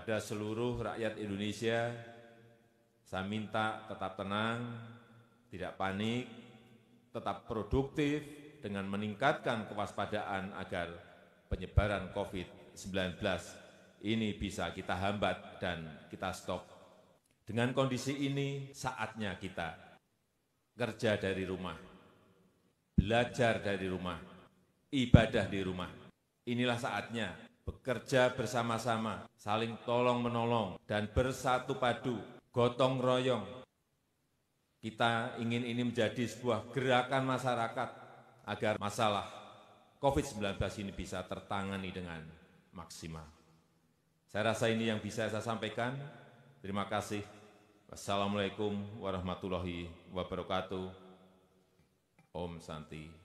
Kepada seluruh rakyat Indonesia, saya minta tetap tenang, tidak panik, tetap produktif dengan meningkatkan kewaspadaan agar penyebaran COVID-19 ini bisa kita hambat dan kita stop. Dengan kondisi ini, saatnya kita kerja dari rumah, belajar dari rumah, ibadah di rumah. Inilah saatnya bekerja bersama-sama, saling tolong-menolong, dan bersatu padu, gotong royong. Kita ingin ini menjadi sebuah gerakan masyarakat agar masalah COVID-19 ini bisa tertangani dengan maksimal. Saya rasa ini yang bisa saya sampaikan. Terima kasih. Wassalamualaikum warahmatullahi wabarakatuh. Om Santi.